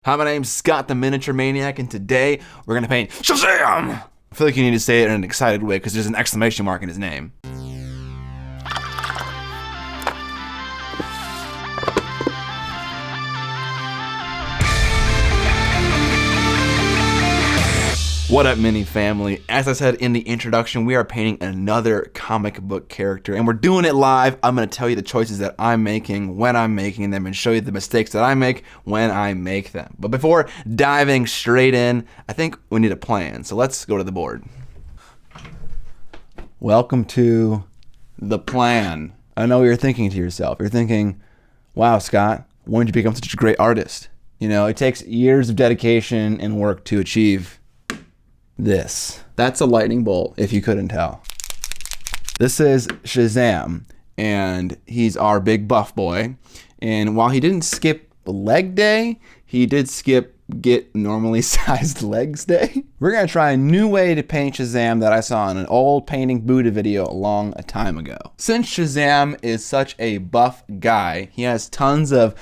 Hi, my name's Scott the Miniature Maniac, and today we're gonna paint Shazam! I feel like you need to say it in an excited way because there's an exclamation mark in his name. What up, mini family? As I said in the introduction, we are painting another comic book character, and we're doing it live. I'm gonna tell you the choices that I'm making when I'm making them and show you the mistakes that I make when I make them. But before diving straight in, I think we need a plan. So let's go to the board. Welcome to the plan. I know what you're thinking to yourself. You're thinking, wow, Scott, when did you become such a great artist? You know, it takes years of dedication and work to achieve this. That's a lightning bolt, if you couldn't tell. This is Shazam, and he's our big buff boy. And while he didn't skip leg day, he did skip get normally sized legs day. We're gonna try a new way to paint Shazam that I saw in an old painting Buddha video a long time ago. Since Shazam is such a buff guy, he has tons of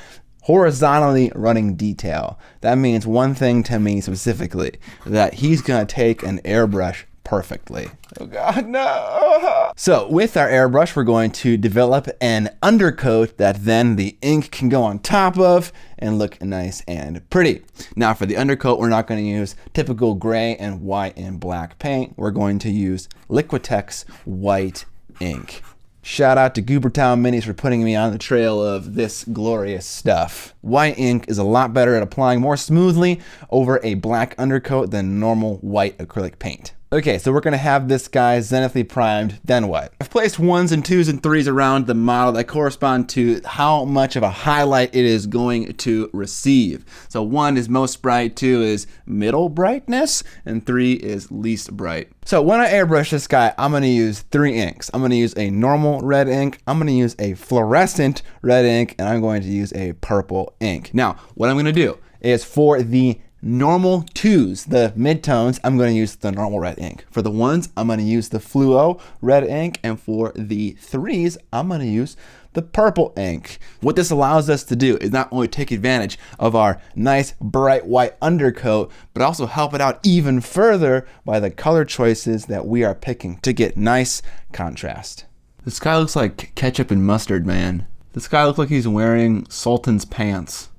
horizontally running detail. That means one thing to me specifically, that he's gonna take an airbrush perfectly. Oh God, no! So with our airbrush, we're going to develop an undercoat that then the ink can go on top of and look nice and pretty. Now for the undercoat, we're not gonna use typical gray and white and black paint. We're going to use Liquitex white ink. Shout out to Goobertown Minis for putting me on the trail of this glorious stuff. White ink is a lot better at applying more smoothly over a black undercoat than normal white acrylic paint. Okay, so we're gonna have this guy zenithly primed, then what? I've placed 1s and 2s and 3s around the model that correspond to how much of a highlight it is going to receive. So 1 is most bright, 2 is middle brightness, and 3 is least bright. So when I airbrush this guy, I'm gonna use 3 inks. I'm gonna use a normal red ink, I'm gonna use a fluorescent red ink, and I'm going to use a purple ink. Now, what I'm gonna do is for the normal 2s, the midtones, I'm going to use the normal red ink. For the 1s, I'm going to use the fluo red ink, and for the 3s, I'm going to use the purple ink. What this allows us to do is not only take advantage of our nice bright white undercoat, but also help it out even further by the color choices that we are picking to get nice contrast. This guy looks like ketchup and mustard, man. This guy looks like he's wearing Sultan's pants.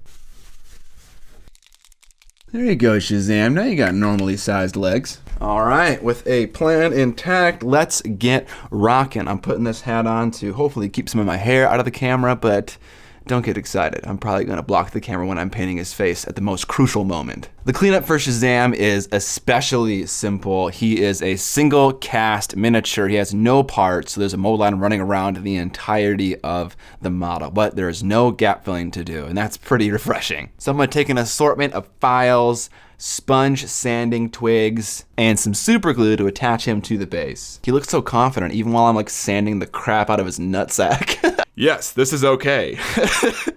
There you go, Shazam. Now you got normally sized legs. All right, with a plan intact, let's get rocking. I'm putting this hat on to hopefully keep some of my hair out of the camera, but don't get excited. I'm probably gonna block the camera when I'm painting his face at the most crucial moment. The cleanup for Shazam is especially simple. He is a single cast miniature. He has no parts, so there's a mold line running around the entirety of the model, but there's no gap filling to do, and that's pretty refreshing. So I'm gonna take an assortment of files, sponge sanding twigs, and some super glue to attach him to the base. He looks so confident even while I'm like sanding the crap out of his nutsack. Yes, this is okay.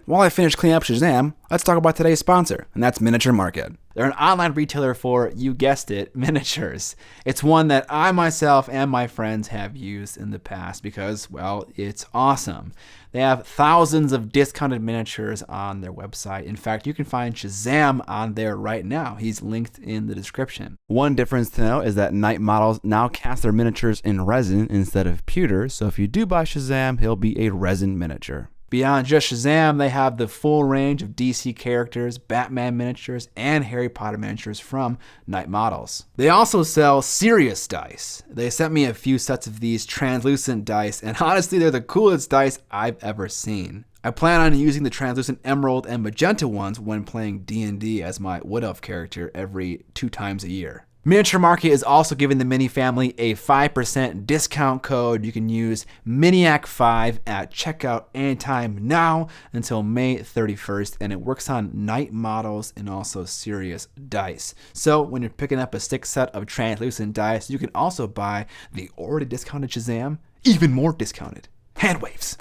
While I finish cleaning up Shazam, let's talk about today's sponsor, and that's Miniature Market. They're an online retailer for, you guessed it, miniatures. It's one that I myself and my friends have used in the past because, well, it's awesome. They have thousands of discounted miniatures on their website. In fact, you can find Shazam on there right now. He's linked in the description. One difference to know is that Night models now cast their miniatures in resin instead of pewter, so if you do buy Shazam, he'll be a resin miniature. Beyond just Shazam, they have the full range of DC characters, Batman miniatures, and Harry Potter miniatures from Night Models. They also sell serious dice. They sent me a few sets of these translucent dice, and honestly, they're the coolest dice I've ever seen. I plan on using the translucent emerald and magenta ones when playing D&D as my Wood Elf character every 2 times a year. Miniature Market is also giving the Mini family a 5% discount code. You can use Miniac5 at checkout anytime now until May 31st, and it works on Night models and also serious dice. So when you're picking up a 6 set of translucent dice, you can also buy the already discounted Shazam, even more discounted. Hand waves.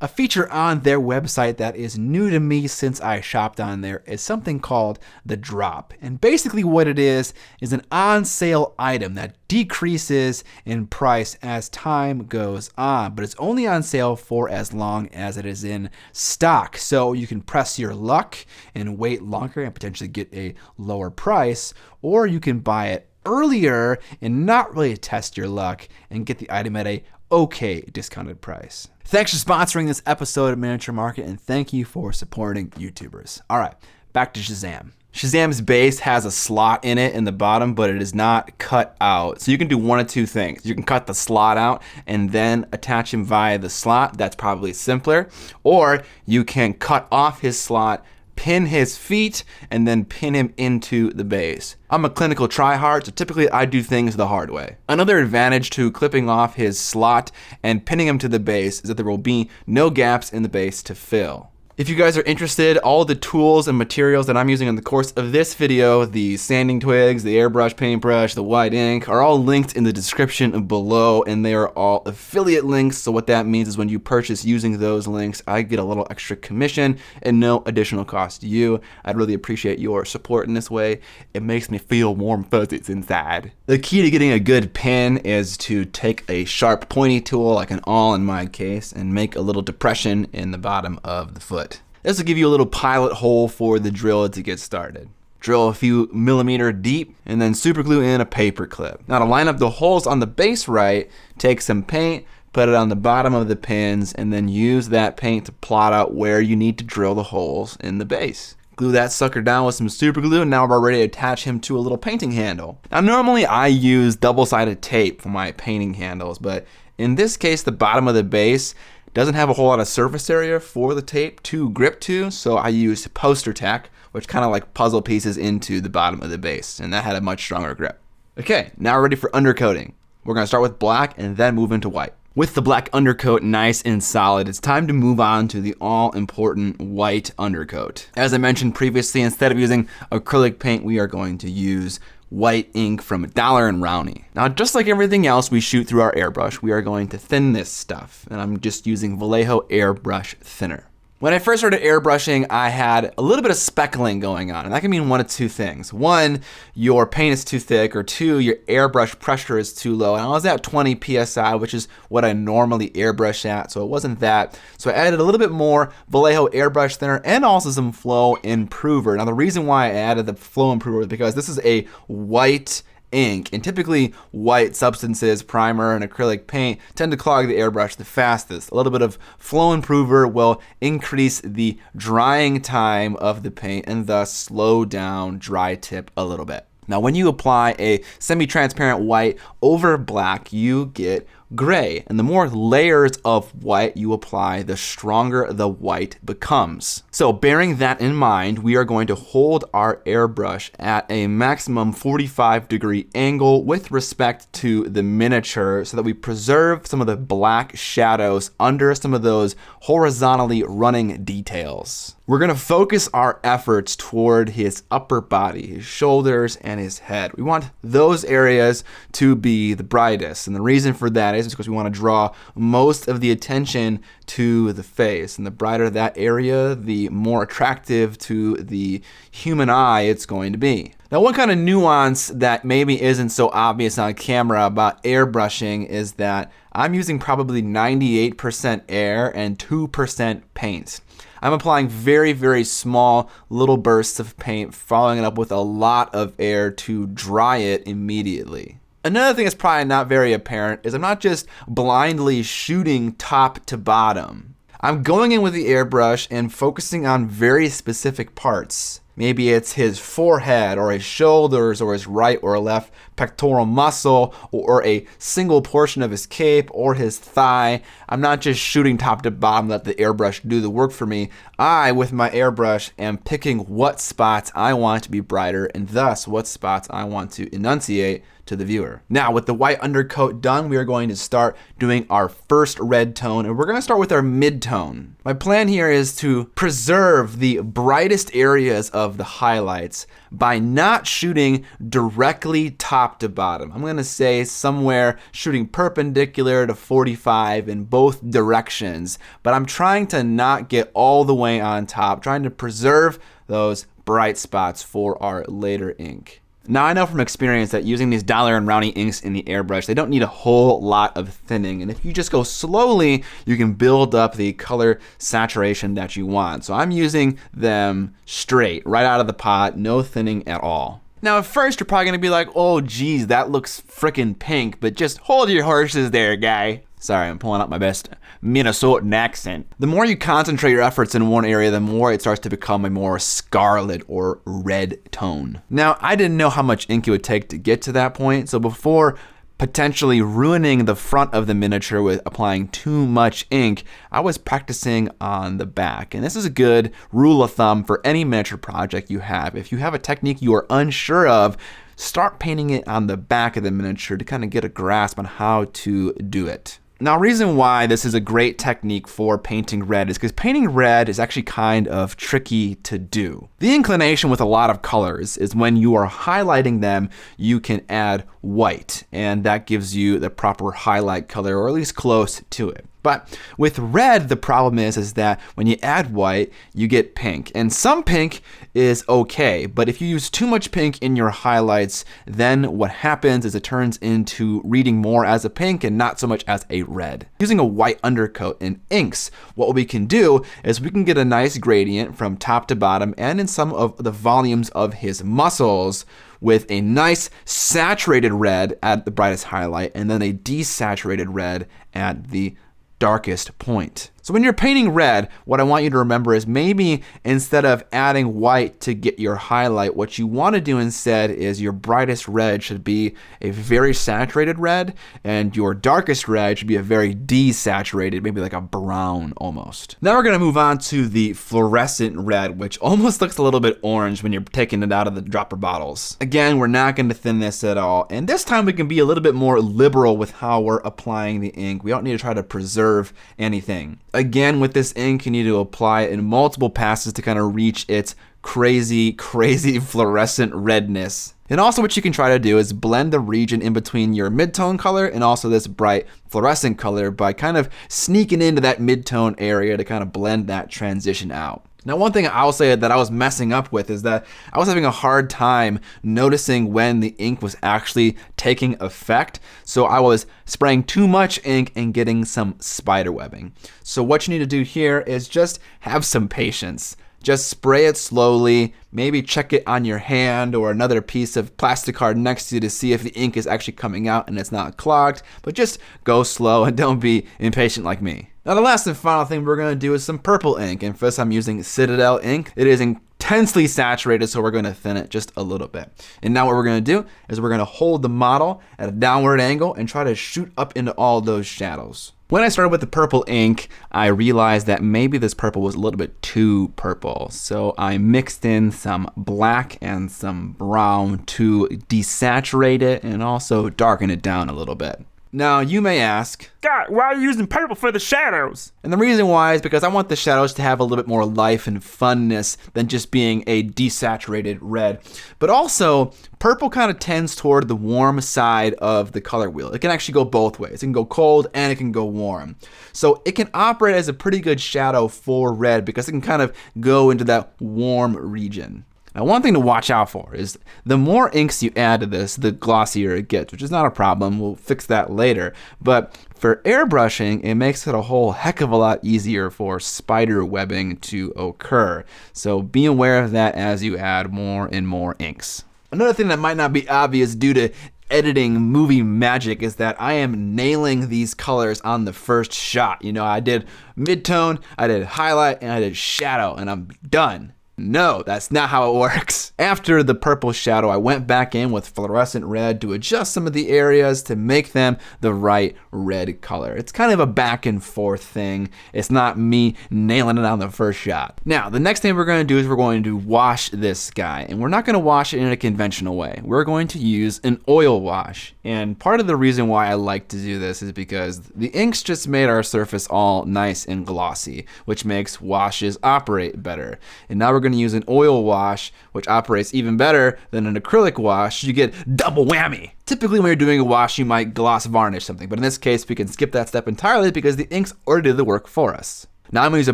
A feature on their website that is new to me since I shopped on there is something called the drop. And basically what it is an on sale item that decreases in price as time goes on, but it's only on sale for as long as it is in stock. So you can press your luck and wait longer and potentially get a lower price, or you can buy it earlier and not really test your luck and get the item at a okay discounted price. Thanks for sponsoring this episode of Miniature Market, and thank you for supporting YouTubers. All right, back to Shazam. Shazam's base has a slot in it in the bottom, but it is not cut out. So you can do one of two things. You can cut the slot out and then attach him via the slot. That's probably simpler. Or you can cut off his slot, pin his feet, and then pin him into the base. I'm a clinical tryhard, so typically I do things the hard way. Another advantage to clipping off his slot and pinning him to the base is that there will be no gaps in the base to fill. If you guys are interested, all the tools and materials that I'm using in the course of this video, the sanding twigs, the airbrush paintbrush, the white ink, are all linked in the description below, and they are all affiliate links. So what that means is when you purchase using those links, I get a little extra commission and no additional cost to you. I'd really appreciate your support in this way. It makes me feel warm fuzzies inside. The key to getting a good pin is to take a sharp pointy tool, like an awl in my case, and make a little depression in the bottom of the foot. This will give you a little pilot hole for the drill to get started. Drill a few millimeter deep and then super glue in a paper clip. Now to line up the holes on the base right, take some paint, put it on the bottom of the pins, and then use that paint to plot out where you need to drill the holes in the base. Glue that sucker down with some super glue, and now we're ready to attach him to a little painting handle. Now normally I use double-sided tape for my painting handles, but in this case the bottom of the base doesn't have a whole lot of surface area for the tape to grip to, so I used poster tack, which kind of like puzzle pieces into the bottom of the base, and that had a much stronger grip. Okay, now we're ready for undercoating. We're gonna start with black and then move into white. With the black undercoat nice and solid, it's time to move on to the all-important white undercoat. As I mentioned previously, instead of using acrylic paint, we are going to use white ink from Dollar and Rowney. Now, just like everything else we shoot through our airbrush, we are going to thin this stuff, and I'm just using Vallejo airbrush thinner. When I first started airbrushing, I had a little bit of speckling going on, and that can mean one of two things. One, your paint is too thick, or two, your airbrush pressure is too low. And I was at 20 PSI, which is what I normally airbrush at, so it wasn't that. So I added a little bit more Vallejo airbrush thinner and also some flow improver. Now the reason why I added the flow improver is because this is a white ink, and typically white substances, primer and acrylic paint, tend to clog the airbrush the fastest. A little bit of flow improver will increase the drying time of the paint and thus slow down dry tip a little bit. Now when you apply a semi-transparent white over black, you get gray, and the more layers of white you apply, the stronger the white becomes. So bearing that in mind, we are going to hold our airbrush at a maximum 45-degree angle with respect to the miniature so that we preserve some of the black shadows under some of those horizontally running details. We're gonna focus our efforts toward his upper body, his shoulders, and his head. We want those areas to be the brightest, and the reason for that is because we want to draw most of the attention to the face, and the brighter that area, the more attractive to the human eye it's going to be. Now, one kind of nuance that maybe isn't so obvious on camera about airbrushing is that I'm using probably 98% air and 2% paint. I'm applying very, very small little bursts of paint, following it up with a lot of air to dry it immediately. Another thing that's probably not very apparent is I'm not just blindly shooting top to bottom. I'm going in with the airbrush and focusing on very specific parts. Maybe it's his forehead or his shoulders or his right or left pectoral muscle or a single portion of his cape or his thigh. I'm not just shooting top to bottom, let the airbrush do the work for me. I, with my airbrush, am picking what spots I want to be brighter and thus what spots I want to enunciate to the viewer. Now, with the white undercoat done, we are going to start doing our first red tone, and we're going to start with our mid-tone. My plan here is to preserve the brightest areas of the highlights by not shooting directly top to bottom. I'm going to say somewhere shooting perpendicular to 45 in both directions, but I'm trying to not get all the way on top, trying to preserve those bright spots for our later ink. Now, I know from experience that using these Dollar and Rowney inks in the airbrush, they don't need a whole lot of thinning. And if you just go slowly, you can build up the color saturation that you want. So I'm using them straight, right out of the pot, no thinning at all. Now, at first, you're probably gonna be like, oh, geez, that looks frickin' pink, but just hold your horses there, guy. Sorry, I'm pulling out my best Minnesotan accent. The more you concentrate your efforts in one area, the more it starts to become a more scarlet or red tone. Now, I didn't know how much ink it would take to get to that point, so before potentially ruining the front of the miniature with applying too much ink, I was practicing on the back. And this is a good rule of thumb for any miniature project you have. If you have a technique you are unsure of, start painting it on the back of the miniature to kind of get a grasp on how to do it. Now, reason why this is a great technique for painting red is because painting red is actually kind of tricky to do. The inclination with a lot of colors is when you are highlighting them, you can add white, and that gives you the proper highlight color, or at least close to it. But with red, the problem is that when you add white, you get pink. And some pink is okay, but if you use too much pink in your highlights, then what happens is it turns into reading more as a pink and not so much as a red. Using a white undercoat in inks, what we can do is we can get a nice gradient from top to bottom and in some of the volumes of his muscles, with a nice saturated red at the brightest highlight and then a desaturated red at the darkest point. So when you're painting red, what I want you to remember is maybe instead of adding white to get your highlight, what you want to do instead is your brightest red should be a very saturated red, and your darkest red should be a very desaturated, maybe like a brown almost. Now we're going to move on to the fluorescent red, which almost looks a little bit orange when you're taking it out of the dropper bottles. Again, we're not going to thin this at all, and this time we can be a little bit more liberal with how we're applying the ink. We don't need to try to preserve anything. Again, with this ink, you need to apply it in multiple passes to kind of reach its crazy fluorescent redness. And also what you can try to do is blend the region in between your mid-tone color and also this bright fluorescent color by kind of sneaking into that mid-tone area to kind of blend that transition out. Now, one thing I'll say that I was messing up with is that I was having a hard time noticing when the ink was actually taking effect. So I was spraying too much ink and getting some spider webbing. So what you need to do here is just have some patience. Just spray it slowly, maybe check it on your hand or another piece of plastic card next to you to see if the ink is actually coming out and it's not clogged, but just go slow and don't be impatient like me. Now the last and final thing we're going to do is some purple ink, and first I'm using Citadel ink. It is intensely saturated, so we're going to thin it just a little bit. And now what we're going to do is we're going to hold the model at a downward angle and try to shoot up into all those shadows. When I started with the purple ink, I realized that maybe this purple was a little bit too purple. So I mixed in some black and some brown to desaturate it and also darken it down a little bit. Now, you may ask, God, why are you using purple for the shadows? And the reason why is because I want the shadows to have a little bit more life and funness than just being a desaturated red. But also, purple kind of tends toward the warm side of the color wheel. It can actually go both ways. It can go cold and it can go warm. So it can operate as a pretty good shadow for red because it can kind of go into that warm region. Now, one thing to watch out for is the more inks you add to this, the glossier it gets, which is not a problem. We'll fix that later. But for airbrushing, it makes it a whole heck of a lot easier for spider webbing to occur. So be aware of that as you add more and more inks. Another thing that might not be obvious due to editing movie magic is that I am nailing these colors on the first shot. You know, I did mid-tone, I did highlight, and I did shadow, and I'm done. No, that's not how it works. After the purple shadow, I went back in with fluorescent red to adjust some of the areas to make them the right red color. It's kind of a back and forth thing. It's not me nailing it on the first shot. Now, the next thing we're going to do is we're going to wash this guy, and we're not going to wash it in a conventional way. We're going to use an oil wash. And part of the reason why I like to do this is because the inks just made our surface all nice and glossy, which makes washes operate better. And now we're going to use an oil wash, which operates even better than an acrylic wash. You get double whammy. Typically when you're doing a wash, you might gloss varnish something, but in this case, we can skip that step entirely because the inks already did the work for us. Now I'm gonna use a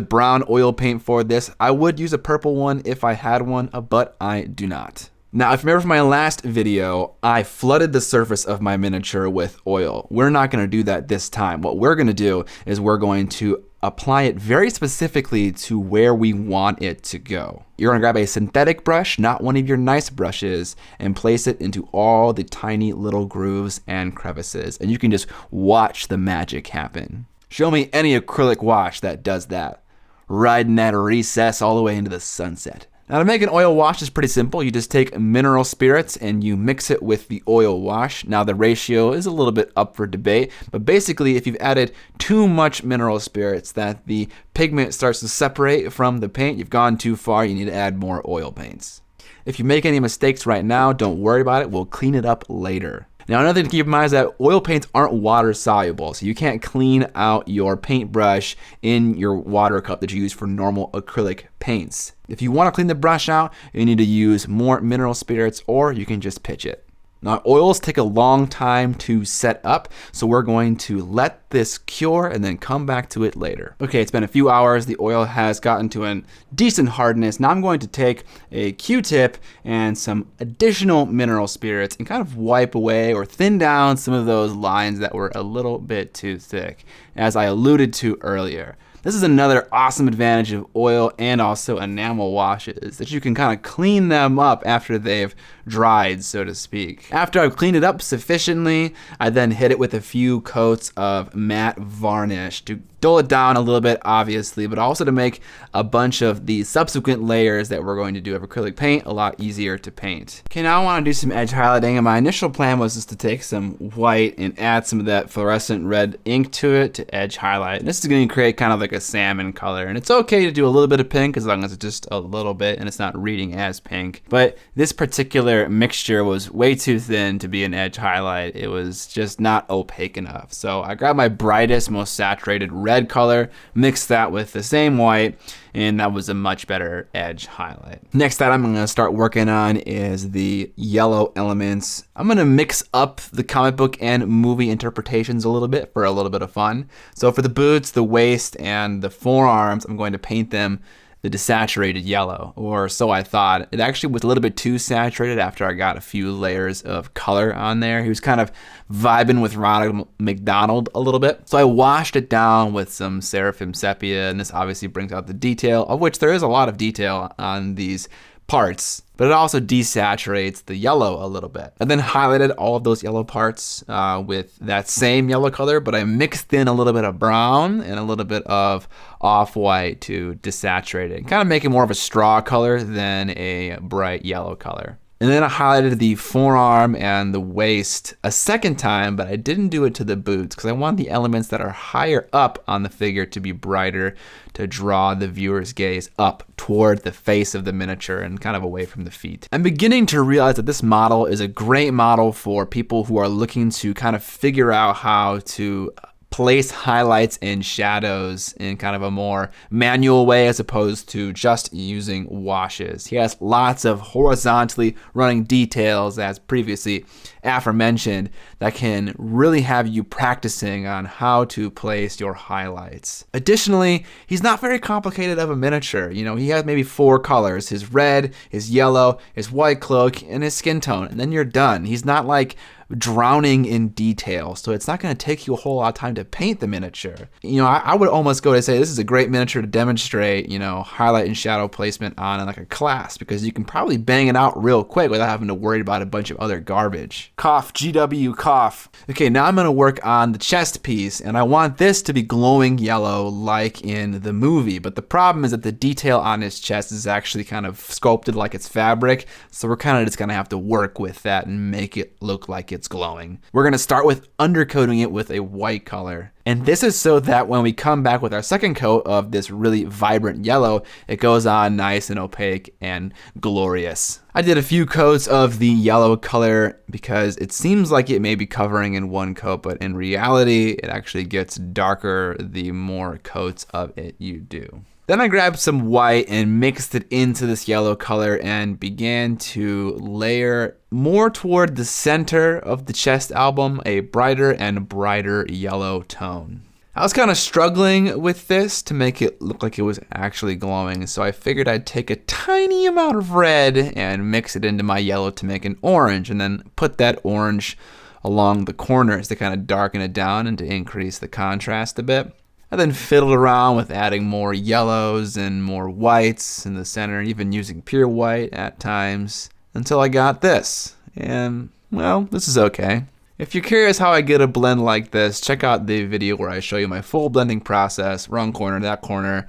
brown oil paint for this. I would use a purple one if I had one, but I do not. Now, if you remember from my last video, I flooded the surface of my miniature with oil. We're not gonna do that this time. What we're gonna do is we're going to apply it very specifically to where we want it to go. You're gonna grab a synthetic brush, not one of your nice brushes, and place it into all the tiny little grooves and crevices. And you can just watch the magic happen. Show me any acrylic wash that does that. Riding that recess all the way into the sunset. Now to make an oil wash is pretty simple. You just take mineral spirits and you mix it with the oil wash. Now the ratio is a little bit up for debate, but basically if you've added too much mineral spirits that the pigment starts to separate from the paint, you've gone too far, you need to add more oil paints. If you make any mistakes right now, don't worry about it, we'll clean it up later. Now another thing to keep in mind is that oil paints aren't water soluble, so you can't clean out your paintbrush in your water cup that you use for normal acrylic paints. If you want to clean the brush out, you need to use more mineral spirits or you can just pitch it. Now oils take a long time to set up, so we're going to let this cure and then come back to it later. Okay, it's been a few hours. The oil has gotten to a decent hardness. Now I'm going to take a Q-tip and some additional mineral spirits and kind of wipe away or thin down some of those lines that were a little bit too thick, as I alluded to earlier. This is another awesome advantage of oil and also enamel washes, that you can kind of clean them up after they've dried, so to speak. After I've cleaned it up sufficiently, I then hit it with a few coats of matte varnish to dull it down a little bit, obviously, but also to make a bunch of the subsequent layers that we're going to do of acrylic paint a lot easier to paint. Okay, now I want to do some edge highlighting, and my initial plan was just to take some white and add some of that fluorescent red ink to it to edge highlight. And this is going to create kind of like a salmon color, and it's okay to do a little bit of pink as long as it's just a little bit and it's not reading as pink. But this particular mixture was way too thin to be an edge highlight. It was just not opaque enough. So I grabbed my brightest, most saturated red color, mixed that with the same white, and that was a much better edge highlight. Next that I'm gonna start working on is the yellow elements. I'm gonna mix up the comic book and movie interpretations a little bit for a little bit of fun. So for the boots, the waist, and the forearms, I'm going to paint them the desaturated yellow, or so I thought. It actually was a little bit too saturated after I got a few layers of color on there. He was kind of vibing with Ronald McDonald a little bit. So I washed it down with some Seraphim Sepia, and this obviously brings out the detail, of which there is a lot of detail on these parts, but it also desaturates the yellow a little bit. I then highlighted all of those yellow parts with that same yellow color, but I mixed in a little bit of brown and a little bit of off-white to desaturate it, kind of make it more of a straw color than a bright yellow color. And then I highlighted the forearm and the waist a second time, but I didn't do it to the boots because I want the elements that are higher up on the figure to be brighter, to draw the viewer's gaze up toward the face of the miniature and kind of away from the feet. I'm beginning to realize that this model is a great model for people who are looking to kind of figure out how to place highlights and shadows in kind of a more manual way as opposed to just using washes. He has lots of horizontally running details, as previously aforementioned, that can really have you practicing on how to place your highlights. Additionally, he's not very complicated of a miniature. You know, he has maybe 4 colors: his red, his yellow, his white cloak, and his skin tone, and then you're done. He's not like drowning in detail, so it's not going to take you a whole lot of time to paint the miniature. You know, I would almost go to say this is a great miniature to demonstrate, you know, highlight and shadow placement on in like a class, because you can probably bang it out real quick without having to worry about a bunch of other garbage. Cough, GW, cough. Okay, now I'm going to work on the chest piece, and I want this to be glowing yellow like in the movie, but the problem is that the detail on his chest is actually kind of sculpted like it's fabric, so we're kind of just going to have to work with that and make it look like it's glowing. We're going to start with undercoating it with a white color. And this is so that when we come back with our second coat of this really vibrant yellow, it goes on nice and opaque and glorious. I did a few coats of the yellow color because it seems like it may be covering in one coat, but in reality, it actually gets darker the more coats of it you do. Then I grabbed some white and mixed it into this yellow color and began to layer more toward the center of the chest album a brighter and brighter yellow tone. I was kind of struggling with this to make it look like it was actually glowing, so I figured I'd take a tiny amount of red and mix it into my yellow to make an orange, and then put that orange along the corners to kind of darken it down and to increase the contrast a bit. I then fiddled around with adding more yellows and more whites in the center, even using pure white at times, until I got this. And, well, this is okay. If you're curious how I get a blend like this, check out the video where I show you my full blending process, wrong corner, that corner.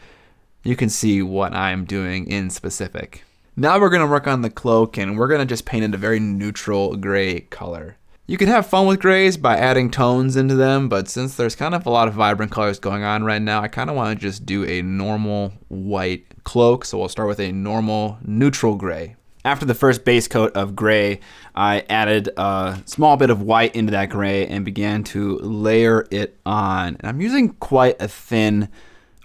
You can see what I'm doing in specific. Now we're going to work on the cloak, and we're going to just paint it a very neutral gray color. You can have fun with grays by adding tones into them, but since there's kind of a lot of vibrant colors going on right now, I kind of want to just do a normal white cloak, so we'll start with a normal neutral gray. After the first base coat of gray, I added a small bit of white into that gray and began to layer it on. And I'm using quite a thin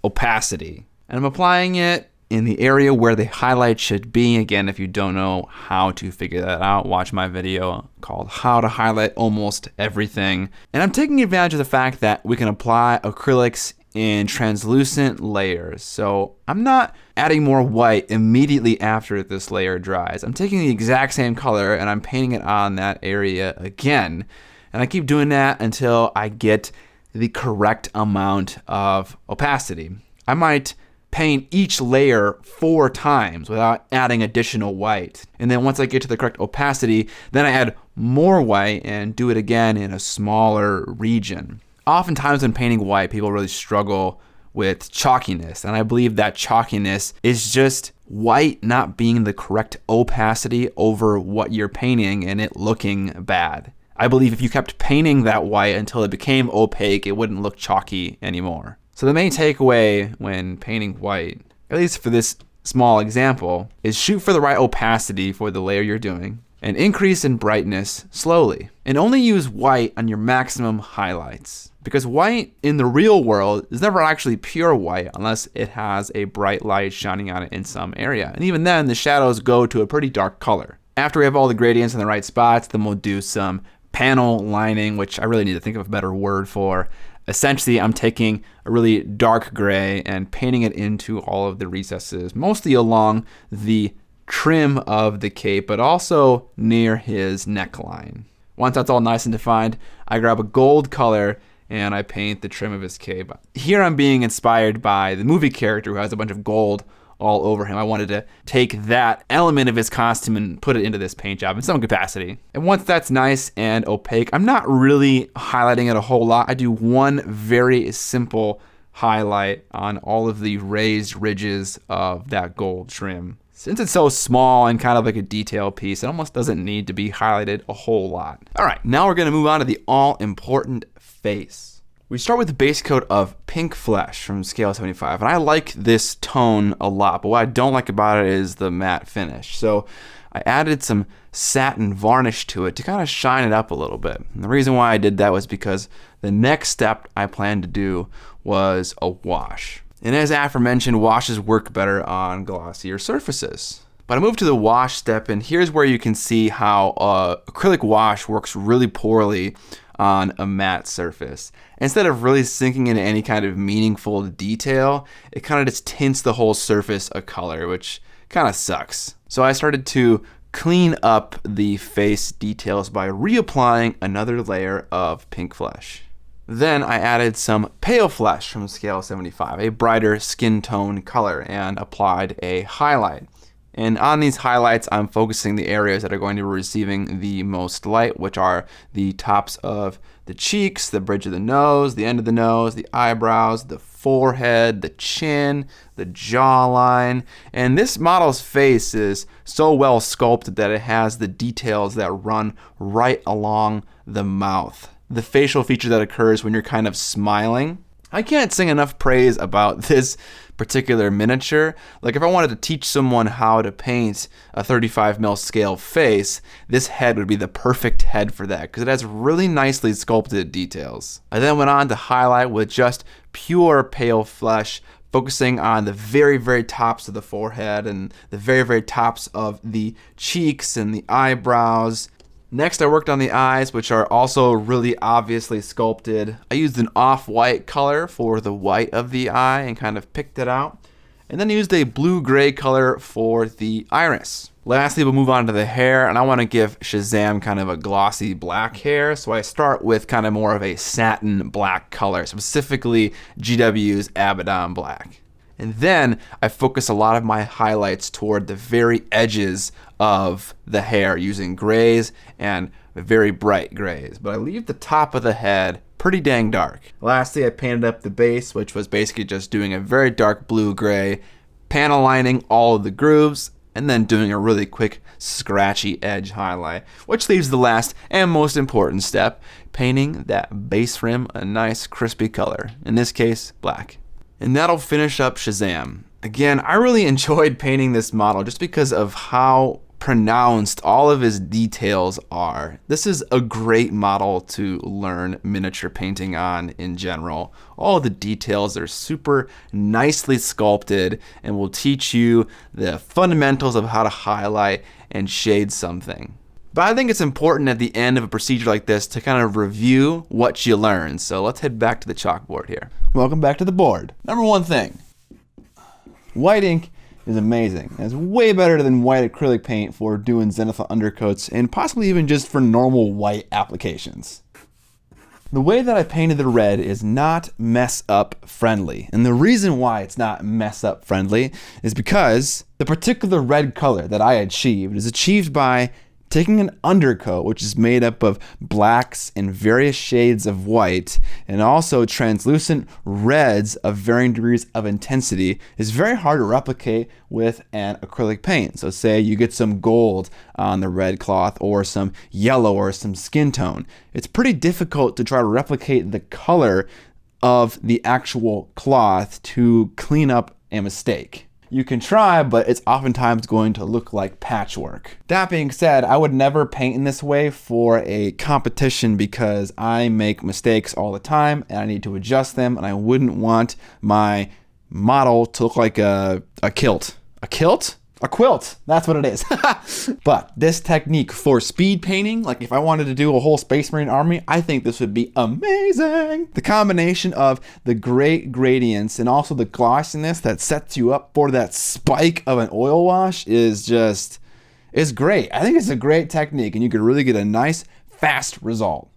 opacity, and I'm applying it in the area where the highlight should be. Again, if you don't know how to figure that out, watch my video called How to Highlight Almost Everything. And I'm taking advantage of the fact that we can apply acrylics in translucent layers. So I'm not adding more white immediately after this layer dries. I'm taking the exact same color and I'm painting it on that area again. And I keep doing that until I get the correct amount of opacity. I might paint each layer 4 times without adding additional white. And then once I get to the correct opacity, then I add more white and do it again in a smaller region. Oftentimes when painting white, people really struggle with chalkiness. And I believe that chalkiness is just white not being the correct opacity over what you're painting and it looking bad. I believe if you kept painting that white until it became opaque, it wouldn't look chalky anymore. So the main takeaway when painting white, at least for this small example, is shoot for the right opacity for the layer you're doing and increase in brightness slowly. And only use white on your maximum highlights, because white in the real world is never actually pure white unless it has a bright light shining on it in some area. And even then, the shadows go to a pretty dark color. After we have all the gradients in the right spots, then we'll do some panel lining, which I really need to think of a better word for. Essentially, I'm taking a really dark gray and painting it into all of the recesses, mostly along the trim of the cape, but also near his neckline. Once that's all nice and defined, I grab a gold color and I paint the trim of his cape. Here I'm being inspired by the movie character who has a bunch of gold all over him. I wanted to take that element of his costume and put it into this paint job in some capacity. And once that's nice and opaque, I'm not really highlighting it a whole lot. I do one very simple highlight on all of the raised ridges of that gold trim. Since it's so small and kind of like a detail piece, it almost doesn't need to be highlighted a whole lot. All right, now we're gonna move on to the all-important face. We start with the base coat of Pink Flesh from Scale 75, and I like this tone a lot, but what I don't like about it is the matte finish. So I added some satin varnish to it to kind of shine it up a little bit. And the reason why I did that was because the next step I planned to do was a wash. And as aforementioned, washes work better on glossier surfaces. But I moved to the wash step, and here's where you can see how acrylic wash works really poorly on a matte surface. Instead of really sinking into any kind of meaningful detail, it kind of just tints the whole surface a color, which kind of sucks. So I started to clean up the face details by reapplying another layer of pink flesh. Then I added some pale flesh from scale 75, a brighter skin tone color, and applied a highlight. And on these highlights, I'm focusing the areas that are going to be receiving the most light, which are the tops of the cheeks, the bridge of the nose, the end of the nose, the eyebrows, the forehead, the chin, the jawline. And this model's face is so well sculpted that it has the details that run right along the mouth. The facial feature that occurs when you're kind of smiling. I can't sing enough praise about this particular miniature. Like if I wanted to teach someone how to paint a 35mm scale face, this head would be the perfect head for that because it has really nicely sculpted details. I then went on to highlight with just pure pale flesh, focusing on the very, very tops of the forehead and the very, very tops of the cheeks and the eyebrows. Next, I worked on the eyes, which are also really obviously sculpted. I used an off-white color for the white of the eye and kind of picked it out. And then used a blue-gray color for the iris. Lastly, we'll move on to the hair, and I want to give Shazam kind of a glossy black hair. So I start with kind of more of a satin black color, specifically GW's Abaddon black. And then I focus a lot of my highlights toward the very edges of the hair using grays and very bright grays. But I leave the top of the head pretty dang dark. Lastly, I painted up the base, which was basically just doing a very dark blue-gray, panel lining all of the grooves, and then doing a really quick scratchy edge highlight, which leaves the last and most important step, painting that base rim a nice crispy color, in this case, black. And that'll finish up Shazam. Again, I really enjoyed painting this model just because of how pronounced all of his details are. This is a great model to learn miniature painting on in general. All the details are super nicely sculpted and will teach you the fundamentals of how to highlight and shade something. But I think it's important at the end of a procedure like this to kind of review what you learned. So let's head back to the chalkboard here. Welcome back to the board. Number one thing, white ink is amazing. It's way better than white acrylic paint for doing zenithal undercoats and possibly even just for normal white applications. The way that I painted the red is not mess up friendly. And the reason why it's not mess up friendly is because the particular red color that I achieved is achieved by taking an undercoat, which is made up of blacks and various shades of white, and also translucent reds of varying degrees of intensity, is very hard to replicate with an acrylic paint. So say you get some gold on the red cloth or some yellow or some skin tone. It's pretty difficult to try to replicate the color of the actual cloth to clean up a mistake. You can try, but it's oftentimes going to look like patchwork. That being said, I would never paint in this way for a competition because I make mistakes all the time and I need to adjust them, and I wouldn't want my model to look like a kilt. A kilt? A quilt, that's what it is. But this technique for speed painting, like if I wanted to do a whole Space Marine army, I think this would be amazing. The combination of the great gradients and also the glossiness that sets you up for that spike of an oil wash is great. I think it's a great technique and you could really get a nice, fast result.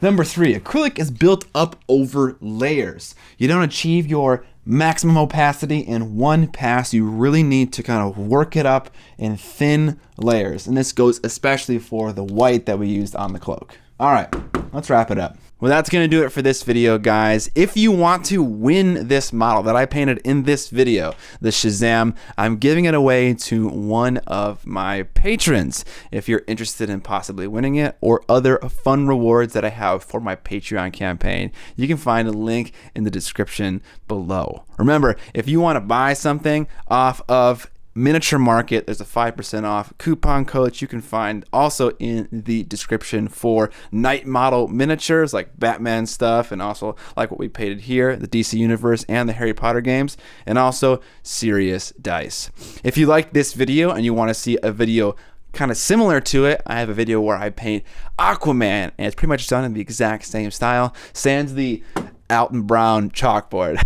Number 3, acrylic is built up over layers. You don't achieve your maximum opacity in one pass. You really need to kind of work it up in thin layers. And this goes especially for the white that we used on the cloak. All right, let's wrap it up. Well, that's going to do it for this video, guys. If you want to win this model that I painted in this video, the Shazam, I'm giving it away to one of my patrons. If you're interested in possibly winning it or other fun rewards that I have for my Patreon campaign, you can find a link in the description below. Remember, if you want to buy something off of Miniature Market, there's a 5% off coupon code that you can find also in the description for night model miniatures like Batman stuff, and also like what we painted here, the DC Universe and the Harry Potter games, and also serious dice. If you like this video and you want to see a video kind of similar to it, I have a video where I paint Aquaman, and it's pretty much done in the exact same style, sans the Alton Brown chalkboard.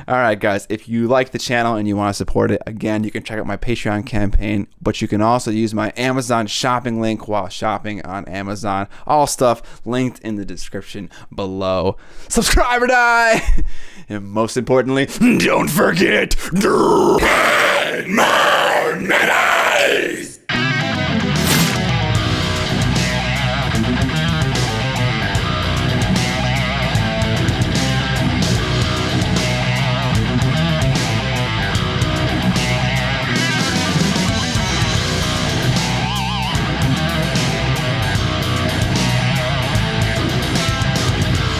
All right, guys, if you like the channel and you want to support it, again, you can check out my Patreon campaign, but you can also use my Amazon shopping link while shopping on Amazon. All stuff linked in the description below. Subscribe or die! And most importantly, don't forget, my mayonnaise!